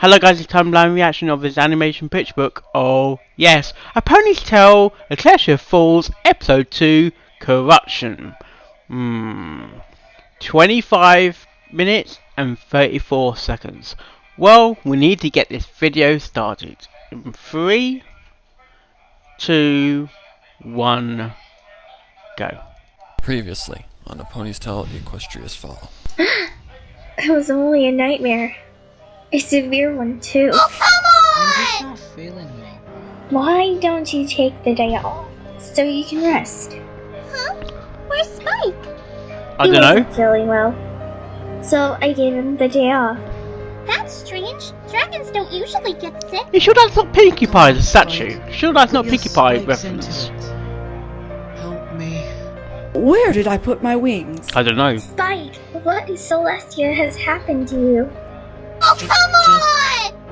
Hello guys, it's time blind reaction of this animation picture book. Oh yes, A Pony's Tale, Equestria Falls, Episode 2, Corruption. 25 minutes and 34 seconds. Well, we need to get this video started. In 3, 2, 1, go. Previously on A Pony's Tale, Equestria's Fall. It was only a nightmare. A severe one, too. Oh, come on! I'm just not feeling well. Why don't you take the day off so you can rest? Huh? Where's Spike? I don't know. He wasn't feeling well, so I gave him the day off. That's strange. Dragons don't usually get sick. You sure that's not Pinkie Pie, the statue? You sure that's not Pinkie Pie reference? Help me. Where did I put my wings? I don't know. Spike, what in Celestia has happened to you? Oh, come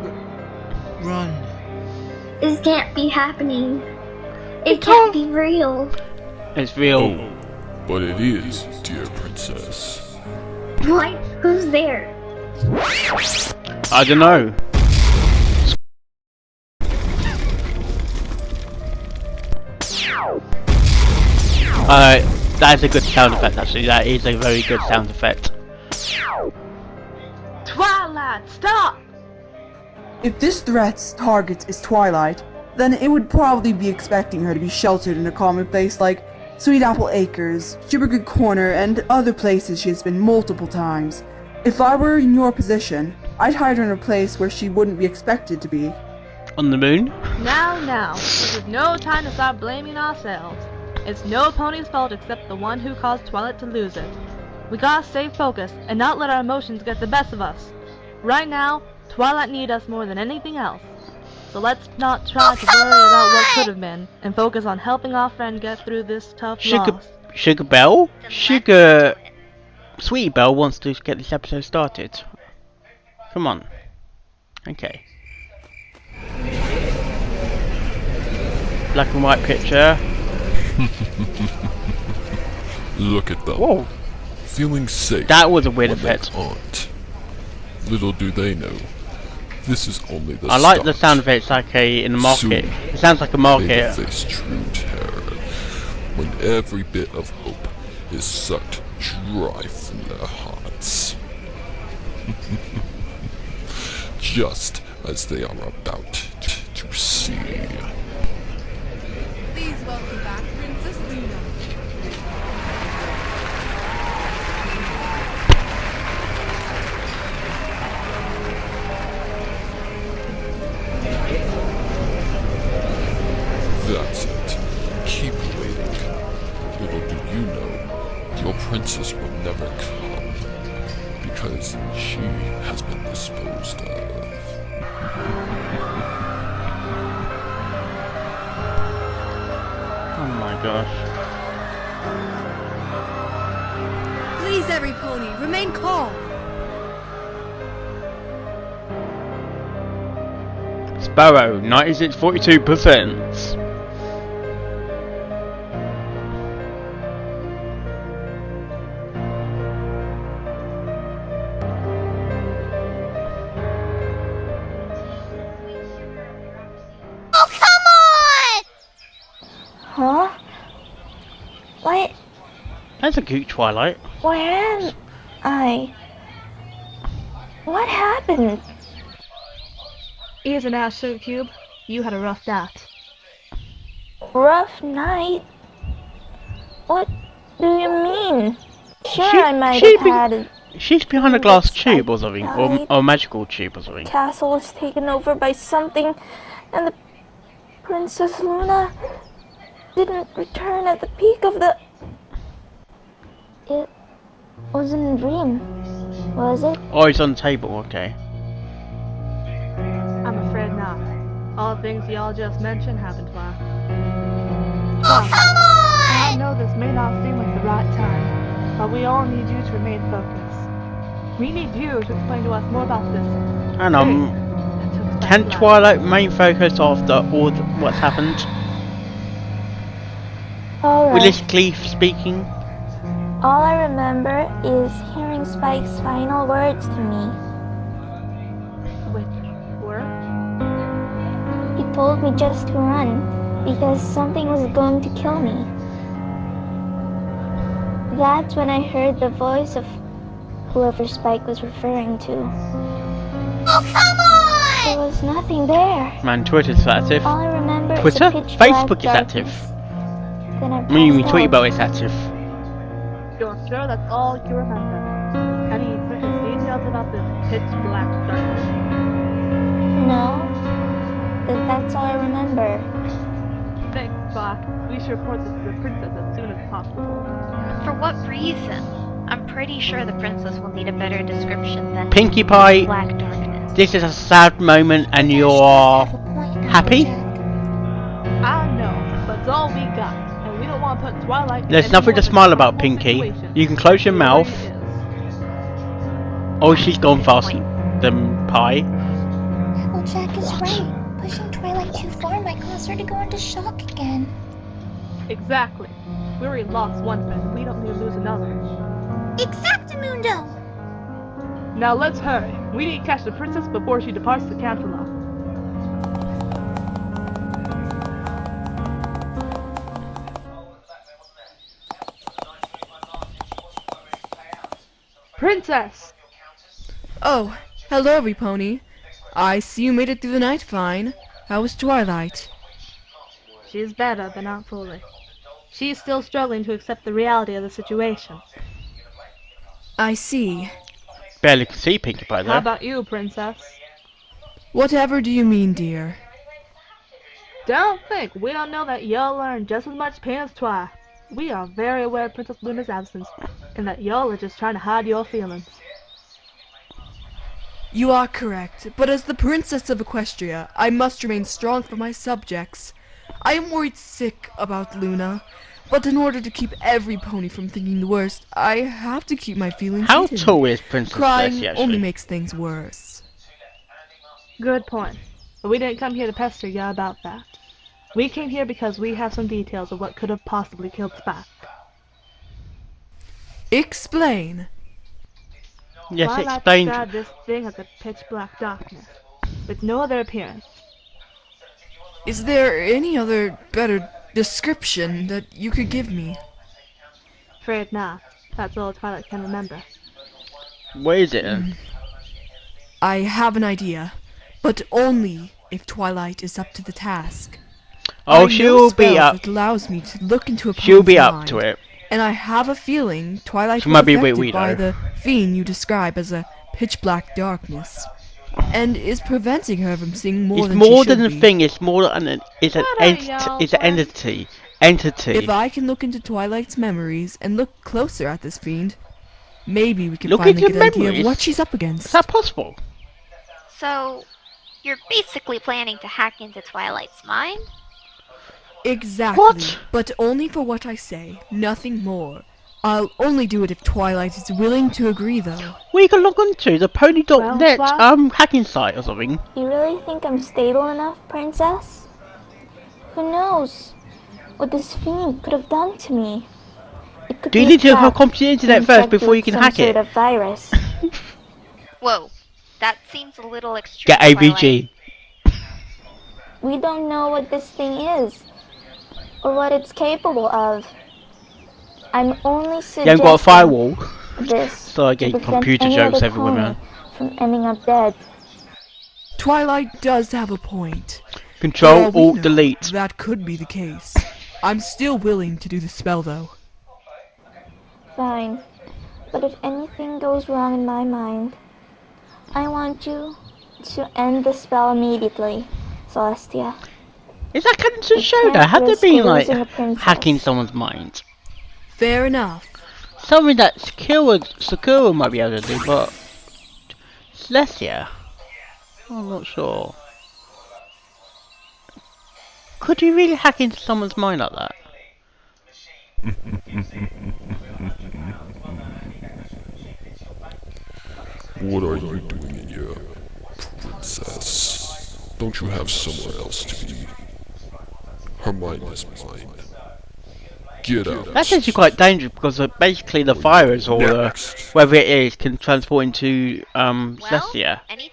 on! Run. This can't be happening. It can't be real. It's real. Oh, but it is, dear princess. What? Who's there? I don't know. That's a good sound effect actually. That is a very good sound effect. Twilight, stop! If this threat's target is Twilight, then it would probably be expecting her to be sheltered in a common place like Sweet Apple Acres, Sugargood Corner, and other places she has been multiple times. If I were in your position, I'd hide her in a place where she wouldn't be expected to be. On the moon? Now, this is no time to start blaming ourselves. It's no pony's fault except the one who caused Twilight to lose it. We gotta stay focused and not let our emotions get the best of us. Right now, Twilight needs us more than anything else. So let's not try to worry about what could have been, and focus on helping our friend get through this tough loss. Sugar Belle? Sweet Belle wants to get this episode started. Come on. Okay. Black and white picture. Look at them. Whoa. Feeling safe. That was a weird when effect. they aren't. Little do they know, this is only the I like the start. sound effects like in the market. Soon, It sounds like a they market. will face true terror, when every bit of hope is sucked dry from their hearts. Just as they are about to see. Please welcome back Princess Luna. That's it. Keep waiting. Little do you know, your princess will never come, because she has been disposed of. Oh my gosh. Please, every pony, remain calm. Sparrow, 96.42%. Oh, come on! Huh? What? That's a cute Twilight. Where am I? What happened? Here's an ash sugar cube. You had a rough night. Rough night? What do you mean? Sure, I might have had a She's behind a glass tube or I something, died. or a magical tube or something. castle was taken over by something, and the Princess Luna didn't return at the peak of the... It wasn't a dream, was it? Oh, it's on the table, okay. I'm afraid not. All the things y'all just mentioned happened to her. Oh, come I on! know this may not seem like the right time, but we all need you to remain focused. We need you to explain to us more about this. And that took us back can to life. Twilight main focus of what's happened? Alright. Realistically speaking? All I remember is hearing Spike's final words to me. Wait, told me just to run because something was going to kill me. That's when I heard the voice of whoever Spike was referring to. Oh, come on! There was nothing there. Man, Twitter's active. All I remember Twitter? is a pitch black Facebook is active. darkness. Then I What do you mean passed Tweet out. about is active? You're sure that's all you remember? Any details about this pitch black darkness? No, that's all I remember. Thanks, Spock. We should report this to the princess as soon as possible. For what reason? I'm pretty sure the princess will need a better description than Pinkie Pie, black darkness. this is a sad moment and you're happy? I know, but it's all we got, and we don't want to put Twilight in There's any nothing more to smile about, uncomfortable Pinkie. situation. You can close your She mouth. already is. Oh, she's gone fast, the pie. Applejack is right. Pushing Twilight too far might cause her to go into shock again. Exactly. We already lost one friend, we don't need to lose another. Exactamundo! Now let's hurry. We need to catch the princess before she departs the Cantula. Princess! Oh, hello, Repony. I see you made it through the night fine. How was Twilight? She's better, but not fully. She's still struggling to accept the reality of the situation. I see. Barely can see Pinkie Pie How there. about you, Princess? Whatever do you mean, dear? Don't think we don't know that y'all learned just as much pain as Twi. We are very aware of Princess Luna's absence, and that y'all are just trying to hide your feelings. You are correct, but as the Princess of Equestria, I must remain strong for my subjects. I am worried sick about Luna, but in order to keep every pony from thinking the worst, I have to keep my feelings How hidden. tall is Princess Crying Leslie only actually? makes things worse. Good point. But we didn't come here to pester ya about that. We came here because we have some details of what could have possibly killed Spike. Explain. Yes, Twilight explain. described this thing as a pitch black darkness, with no other appearance. Is there any other better description that you could give me? Afraid not. That's all Twilight can remember. What is it then? I have an idea, but only if Twilight is up to the task. I Oh, know she'll be spells up. that allows me to look into a She'll be opponent's up mind, to it. and I have a feeling Twilight She was might be a bit affected weird, by though. the fiend you describe as a pitch black darkness, and is preventing her from seeing more It's than more she than should a be. thing. It's more than it's an What are entity. y'all It's an doing? entity. Entity. If I can look into Twilight's memories and look closer at this fiend, maybe we can Look finally into get an idea memories? of what she's up Is against. that possible? So, you're basically planning to hack into Twilight's mind? Exactly, What? but only for what I say, nothing more. I'll only do it if Twilight is willing to agree, though. We can log on to the pony.net Well, hacking site or something. You really think I'm stable enough, Princess? Who knows what this fiend could have done to me? It could Do you be a need to trap have computer internet first infected before you with can some hack sort it? of virus. Whoa, that seems a little extreme. Get AVG. We don't know what this thing is, or what it's capable of. I'm only You suggesting haven't got a firewall. this So I to get prevent computer any jokes other everywhere, pony man. from ending up dead. Twilight does have a point. For Control, all we Alt, know, Delete. That could be the case. I'm still willing to do the spell, though. Fine. But if anything goes wrong in my mind, I want you to end the spell immediately, Celestia. Is that canon to You show can't that? Have there risk been like losing a princess. hacking someone's mind? Fair enough. Something that Sakura might be able to do, but Celestia, I'm not sure. Could you really hack into someone's mind like that? What are you doing here, princess? Don't you have somewhere else to be? Her mind is mine. Get out. That's actually quite dangerous because basically the virus or Next. whatever it is can transport into Well, Celestia. anything?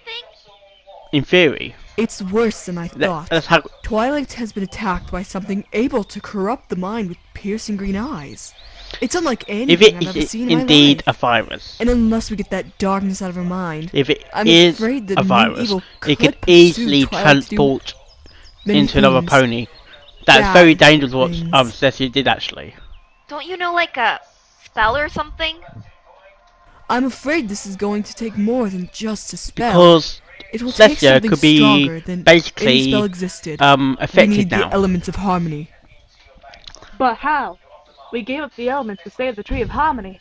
In theory. It's worse than I thought. That's how. Twilight has been attacked by something able to corrupt the mind with piercing green eyes. It's unlike If anything I've it ever is seen in my indeed a life. virus, And unless we get that darkness out of her mind, if it I'm is afraid that a new virus, evil it could pursue easily Twilight to do transport many into another things. pony. That's Bad very dangerous. What things. Ceci did actually. Don't you know, like, a spell or something? I'm afraid this is going to take more than just a spell. Because It will take Celestia something could be stronger than any basically spell existed. We affected need now. the elements of harmony. But how? We gave up the elements to save the Tree of Harmony.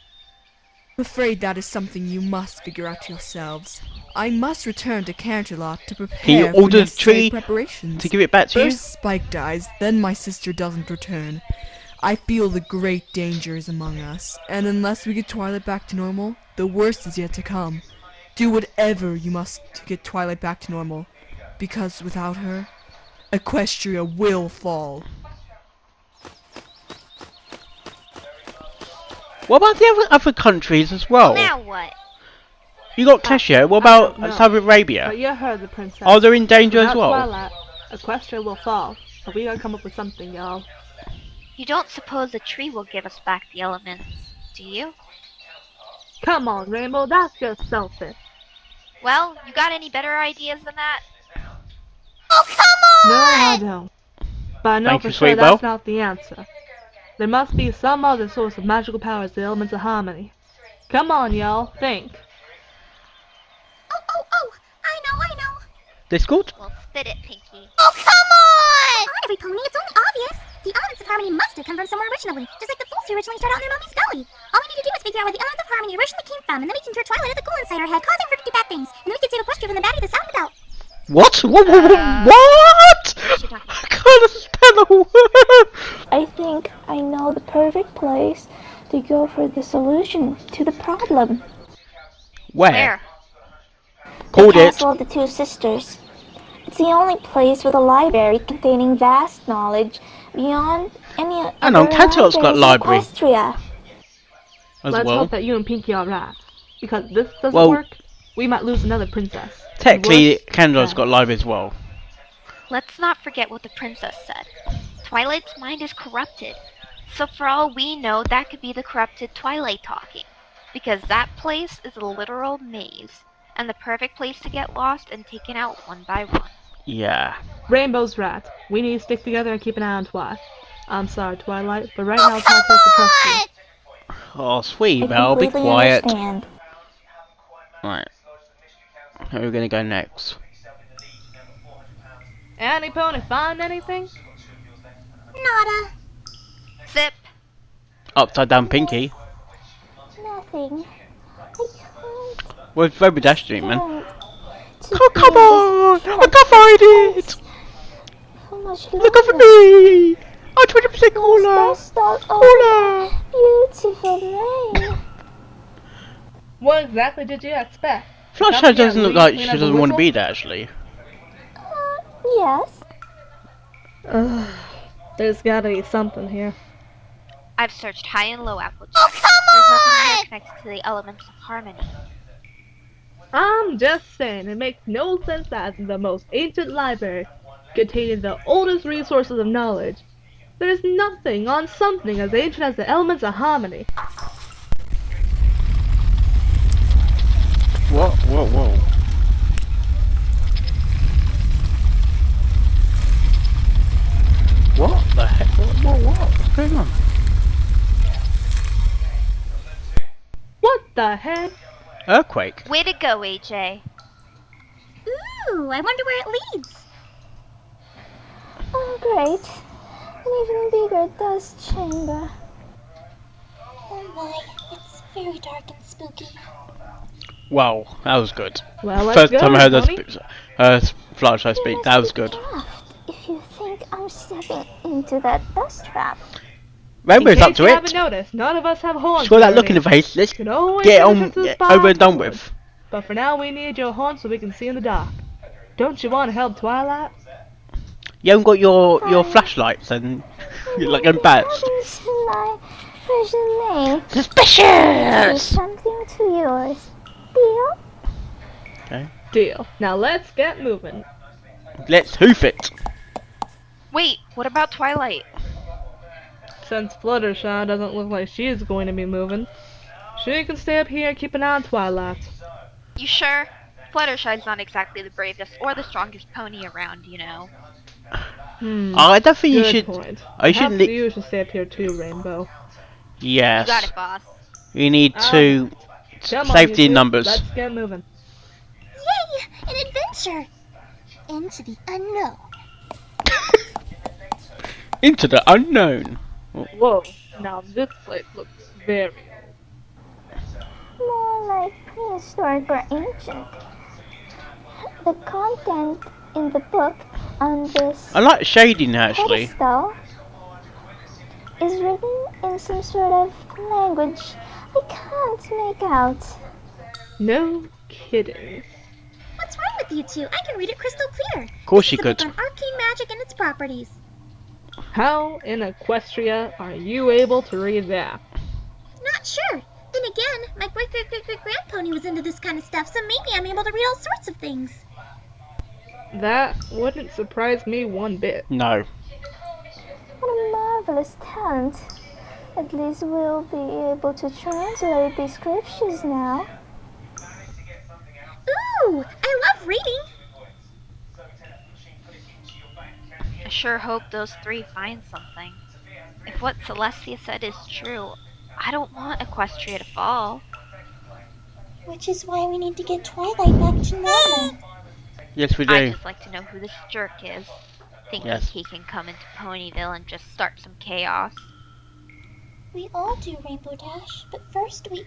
I'm afraid that is something you must figure out yourselves. I must return to Canterlot to prepare Can you for order the necessary tree preparations. to give it back to you? First Spike dies, then my sister doesn't return. I feel the great danger is among us, and unless we get Twilight back to normal, the worst is yet to come. Do whatever you must to get Twilight back to normal, because without her, Equestria will fall. What about the other countries as well? Now what? You got Equestria. What I about don't know. Saudi Arabia? But you heard the princess. Are they in danger as Without well? Twilight, Equestria will fall. So we gotta come up with something, y'all. You don't suppose the tree will give us back the elements, do you? Come on, Rainbow, that's just selfish. Well, you got any better ideas than that? No, I don't. But I know Thank for you, sure Sweet that's Belle. not the answer. There must be some other source of magical powers, the elements of harmony. Come on, y'all, think. Oh, I know. Discord? Well, spit it, Pinkie. Oh, come on! Every pony, it's only obvious. The elements of harmony must have come from somewhere originally, just like the fools who originally started out in their mommy's belly. All we need to do is figure out where the elements of harmony originally came from, and then we can cure Twilight of the ghoul inside her head, causing her to do bad things, and then we can save Equestria from the baddie that's out and about. What? What? She talking I can't spell a word. I think I know the perfect place to go for the solution to the problem. Where? Where? Called The it. Castle of the Two Sisters. It's the only place with a library containing vast knowledge beyond any Hang on, other Canterlot's got libraries in library. Equestria. As Let's well. hope that you and Pinkie are right. Because if this doesn't Well- work, we might lose another princess. Technically, Worse, Canterlot's bad. got library as well. Let's not forget what the princess said. Twilight's mind is corrupted. So for all we know, that could be the corrupted Twilight talking. Because that place is a literal maze. And the perfect place to get lost and taken out one by one. Yeah. Rainbow's right. We need to stick together and keep an eye on Twi. I'm sorry, Twilight, but right now it's hard for us to trust you. Oh, sweet I Belle, be completely quiet. understand. Right. Where are we gonna go next? Annie Pony, find anything? Nada. Zip! Upside down Pinkie. Nothing. I can't Where's Robo Dash doing, man? stand to Oh, come be on! I can't find it! so much Look over longer. me! I'm 20% cooler! Stop, stop, Cooler! beautiful name. What exactly did you expect? Fluttershy doesn't look like she Clean up the doesn't want to whistle? be there, actually. Yes. There's gotta be something here. I've searched high and low, Applejack. There's nothing here connected to the elements of harmony. I'm just saying, it makes no sense that in the most ancient library, containing the oldest resources of knowledge, there's nothing on something as ancient as the elements of harmony. Whoa, whoa, whoa. What the heck? What's going on? What the heck? Earthquake? Way to go, AJ. Ooh, I wonder where it leads. Oh, great. An even bigger dust chamber. Oh my, it's very dark and spooky. Wow, that was good. Well, let's First go, time I heard Tony. Fluttershy You speak, must that was be good. daft if you think I'm stepping into that dust trap. Rainbow's In up case to you it. haven't noticed, none of us have horns. She's got that look in already. the face. Let's You can always get take us on, into the get spot over and done afterwards. with. But for now, we need your horn so we can see in the dark. Don't you want to help Twilight? You haven't got your flashlights and you're like going bats. Happens to my version name. Do Suspicious! something to yours. Deal? Okay. Deal. Now let's get moving. Let's hoof it. Wait, what about Twilight? Since Fluttershy doesn't look like she's going to be moving, she can stay up here and keep an eye on Twilight. You sure? Fluttershy's not exactly the bravest or the strongest pony around, you know. I don't think you Good should. point. I should. Perhaps you should stay up here too, Rainbow. Yes. You got it, boss. We need to Come on, safety you in two, numbers. Let's get moving. Yay! An adventure! Into the unknown. Into the unknown. Whoa, now this place looks very More like prehistoric or ancient. The content in the book on this I like shading actually. pedestal is written in some sort of language I can't make out. No kidding. What's wrong with you two? I can read it crystal clear. Of course you It's a book could. on arcane magic and its properties. How in Equestria are you able to read that? Not sure. Then again, my great-great-great-great-grandpony was into this kind of stuff, so maybe I'm able to read all sorts of things. That wouldn't surprise me one bit. No. What a marvelous talent. At least we'll be able to translate these scriptures now. Ooh, I love reading. I sure hope those three find something. If what Celestia said is true, I don't want Equestria to fall. Which is why we need to get Twilight back to normal. Yes, we I'd do. just like to know who this jerk is, thinking Yes. he can come into Ponyville and just start some chaos. We all do, Rainbow Dash, but first we...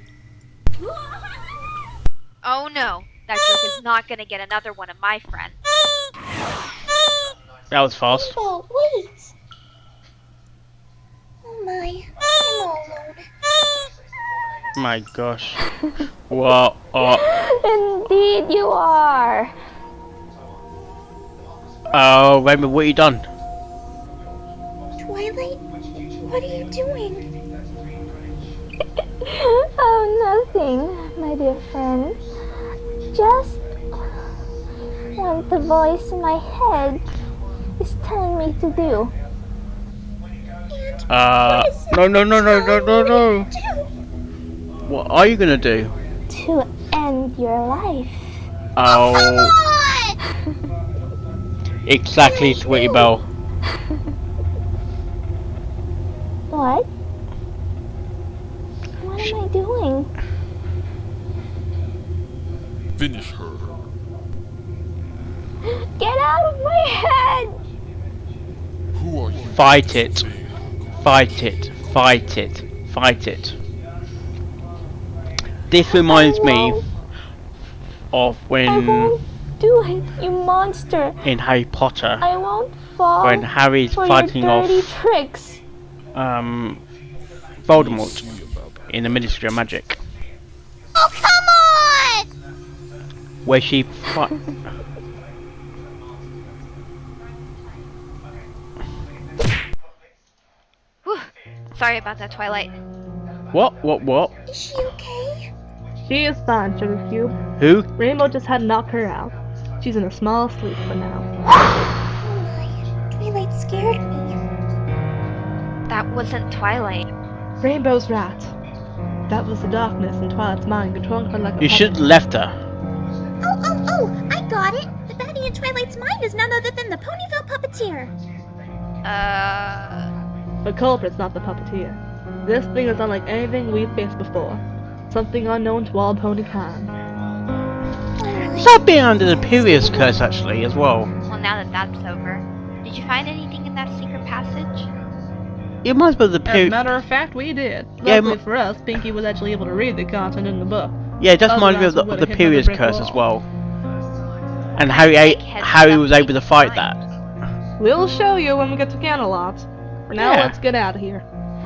Oh no, that jerk is not gonna get another one of my friends. That was fast. Rainbow, wait! Oh my, I'm all alone. My gosh. What? Indeed you are. Oh, Rainbow, what you done? Twilight, what are you doing? Oh, nothing, my dear friend. Just what the voice in my head is telling me to do. No. What are you gonna do? To end your life. Oh. Exactly, Sweetie Belle. What? What am I doing? Finish her. Get out of my head! Who are you? Fight it. Fight it. Fight it. Fight it. This reminds me of I when won't do it, you monster. in Harry Potter, I won't fall when Harry's for fighting your dirty off tricks. Voldemort in the Ministry of Magic, Oh, come on! where she Whew. Sorry about that, Twilight. What? Is she okay? She is fine, Sugar Cube. Who? Rainbow just had to knock her out. She's in a small sleep for now. Oh my, Twilight scared me. That wasn't Twilight. Rainbow's right. That was the darkness in Twilight's mind controlling her like a You should have left her. Oh, I got it! The baddie in Twilight's mind is none other than the Ponyville puppeteer. The culprit's not the puppeteer. This thing is unlike anything we've faced before. Something unknown to all pony kind. Stop being under the Pirius curse actually as well. Well, now that that's over, did you find anything in that secret passage? It must be the As a Pirius. matter of fact, we did. Yeah, Luckily for us, Pinkie was actually able to read the content in the book. Yeah, it just reminds me of Otherwise, we the would've hit another Pirius brick curse wall. as well. And Harry was able to fight that. We'll show you when we get to Canterlot. For now, Yeah. let's get out of here.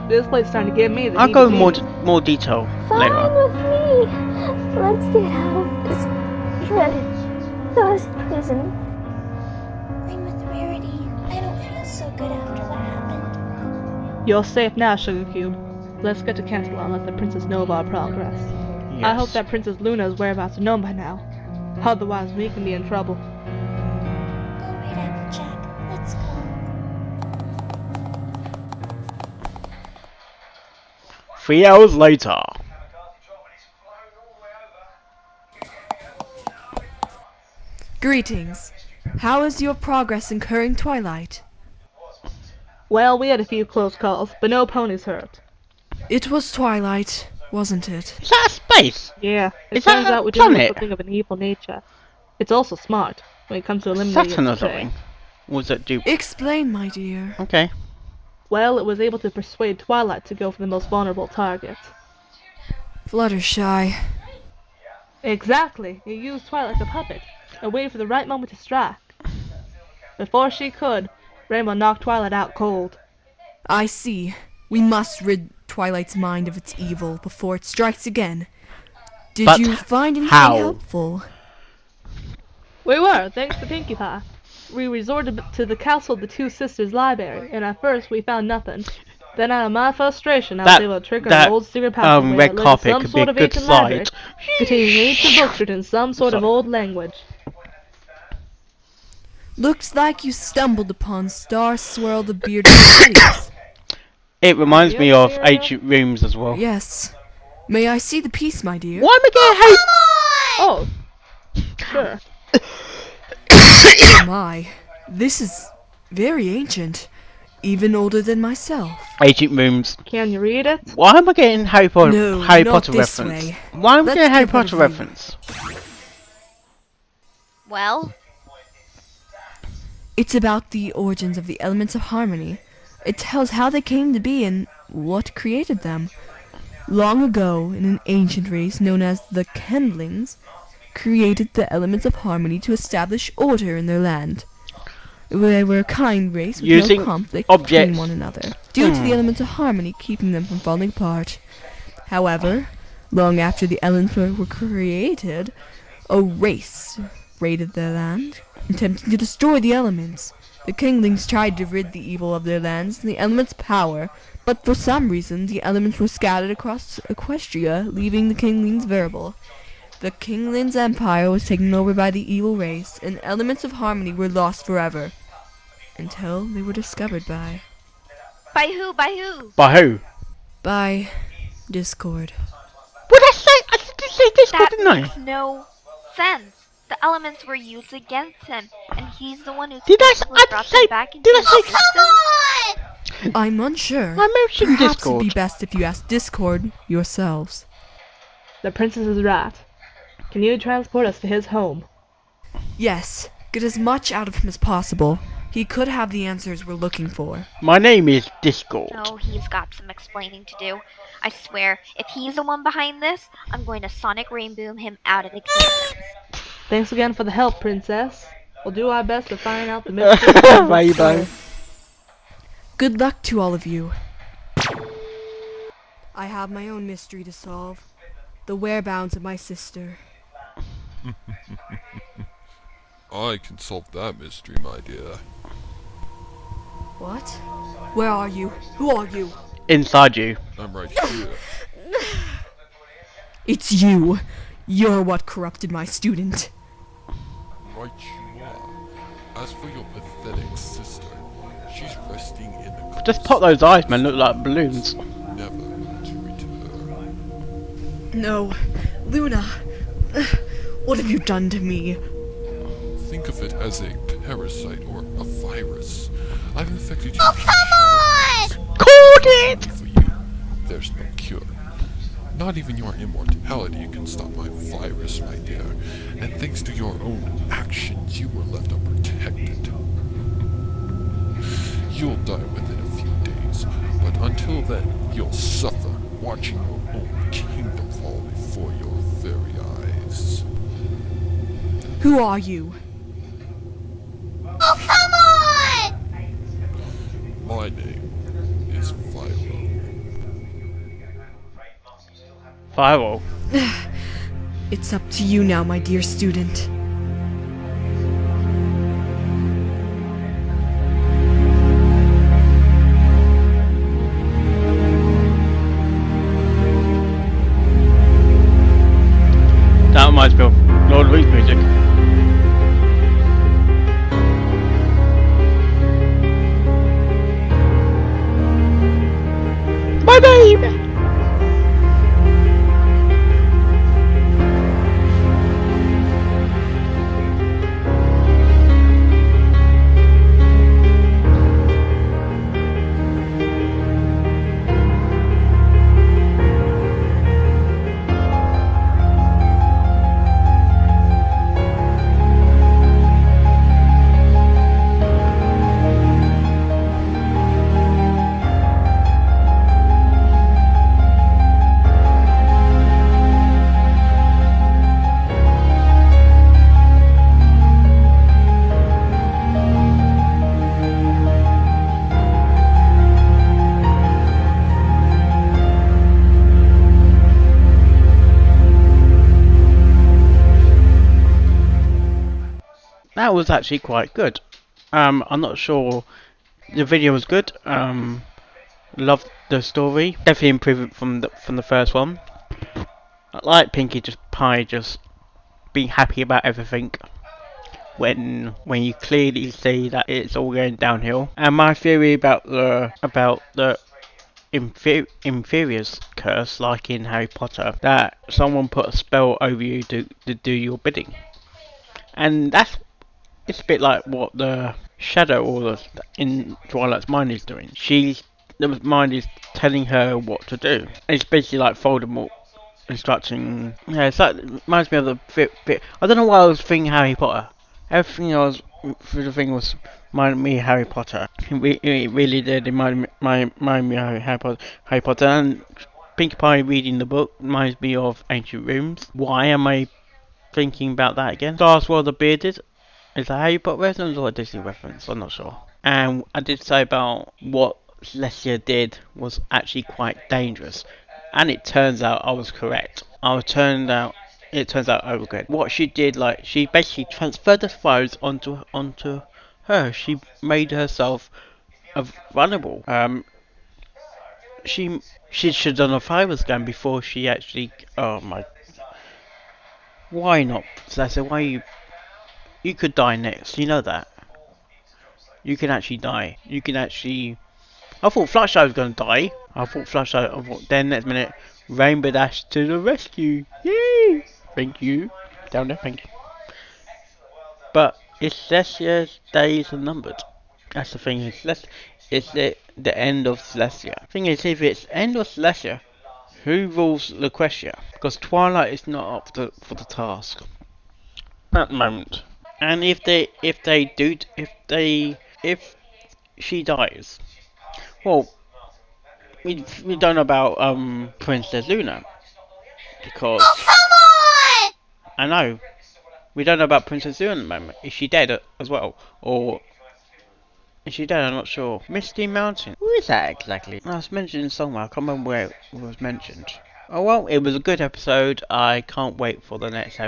This place is starting to give me the I'll go in heebie-jeebies. more detail Fine later. with me. Let's get out of this dreaded dust prison. I'm with Rarity. I don't feel so good after what happened. You're safe now, Sugar Cube. Let's get to Canterlot and let the princess know of our progress. Yes. I hope that Princess Luna's whereabouts are known by now. Otherwise, we can be in trouble. Alright, 3 hours later. Greetings. How is your progress incurring twilight? Well, we had a few close calls, but no ponies hurt. It was twilight, wasn't it? Is that a space? Yeah, it Is that turns a out we're dealing with planet? something of an evil nature. It's also smart when it comes to eliminating Saturn or its prey. something? Or was it dupe? Explain, my dear. Okay. Well, it was able to persuade Twilight to go for the most vulnerable target. Fluttershy. Exactly. It used Twilight like a puppet, and waited for the right moment to strike. Before she could, Rainbow knocked Twilight out cold. I see. We must rid Twilight's mind of its evil before it strikes again. Did But you find anything how? helpful? We were, thanks to Pinkie Pie. We resorted to the Castle of the Two Sisters library, and at first we found nothing. Then out of my frustration, I was able to trigger an old secret passageway red that led to carpet some could be sort a of good ancient library, slide. containing ancient books written in some sort of Sorry. old language. Looks like you stumbled upon Star Swirl the Bearded Studies. It reminds me of Yes, ancient rooms as well. Yes. May I see the piece, my dear? Why am I getting Oh, sure. Oh my. This is very ancient. Even older than myself. ancient rooms? Can you read it? Why am I getting Harry Potter, No, Harry not Potter this reference? way. Why am I Let's getting Harry give it a Potter view. reference? Well, It's about the origins of the elements of harmony. It tells how they came to be and what created them. Long ago, in an ancient race known as the Kendlings, created the elements of harmony to establish order in their land. They were a kind race with Using no conflict objects. between one another, due to the elements of harmony keeping them from falling apart. However, long after the elements were created, a race raided their land, attempting to destroy the elements. The Kinglings tried to rid the evil of their lands and the elements' power, but for some reason the elements were scattered across Equestria, leaving the Kinglings vulnerable. The Kinglings' empire was taken over by the evil race, and elements of harmony were lost forever. Until they were discovered by by who? By who? By who? Discord. What did I say? I did say Discord, That didn't I? makes no sense. The elements were used against him, and he's the one who Did I supposedly brought say- them back into did I say- existence. I'm unsure. I mentioned Perhaps Discord. it'd be best if you asked Discord yourselves. The princess is right. Can you transport us to his home? Yes, get as much out of him as possible. He could have the answers we're looking for. My name is Discord. Oh, he's got some explaining to do. I swear, if he's the one behind this, I'm going to sonic rainboom him out of existence. Thanks again for the help, princess. We'll do our best to find out the mystery. Rainbow. Good luck to all of you. I have my own mystery to solve. The whereabouts of my sister. I can solve that mystery, my dear. What? Where are you? Who are you? Inside you. I'm right here. It's you. You're what corrupted my student. Right you are. As for your pathetic sister, she's resting in the Just pop those eyes, man. Look like balloons. never to return. No. Luna. What have you done to me? Think of it as a parasite or a virus. I've infected you. Oh, come on! Called it! For you, there's no cure. Not even your immortality can stop my virus, my dear. And thanks to your own actions, you were left unprotected. You'll die within a few days, but until then, you'll suffer watching your own kingdom fall before your very eyes. Who are you? Oh, come on! My name is Philo. Firewall. It's up to you now, my dear student. That reminds me of Lord of the Rings music. My name that was actually quite good. I'm not sure. The video was good. Loved the story. Definitely improved from the first one. I like Pinkie Pie just being happy about everything when you clearly see that it's all going downhill. And my theory about the inferior's curse, like in Harry Potter, that someone put a spell over you to do your bidding, and it's a bit like what the Shadow or in Twilight's mind is doing. The mind is telling her what to do. It's basically like Voldemort instructing. Yeah, it's like, it reminds me of the bit. I don't know why I was thinking Harry Potter. Everything I was through the thing was reminded me of Harry Potter. It really did remind me of Harry Potter. And Pinkie Pie reading the book reminds me of Ancient Rooms. Why am I thinking about that again? Last World of Bearded. Is that Harry Potter reference or a Disney reference? I'm not sure. And I did say about what Celestia did was actually quite dangerous. And it turns out I was correct. It turns out I was correct. What she did, like, she basically transferred the virus onto her. She made herself vulnerable. She should have done a virus scan before she actually. Oh my. Why not? Celestia, why you could die next, you know that. You can actually die. You can actually. I thought Fluttershy was gonna die. Then next minute, Rainbow Dash to the rescue. Yay! Thank you. Down there, thank you. But it's Celestia's days are numbered. That's the thing. It's the end of Celestia. Thing is, if it's end of Celestia, who rules Equestria? Because Twilight is not up for the task at the moment. And if she dies, well, we don't know about Princess Luna because I know we don't know about Princess Luna at the moment. Is she dead as well, or is she dead? I'm not sure. Misty Mountain. Where is that exactly? I was mentioned somewhere. I can't remember where it was mentioned. Oh well, it was a good episode. I can't wait for the next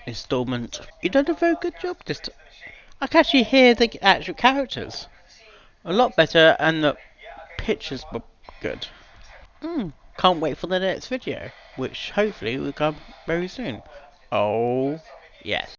installment. You done a very good job. I can actually hear the actual characters a lot better, and the pictures were good. Can't wait for the next video, which hopefully will come very soon. Oh, yes.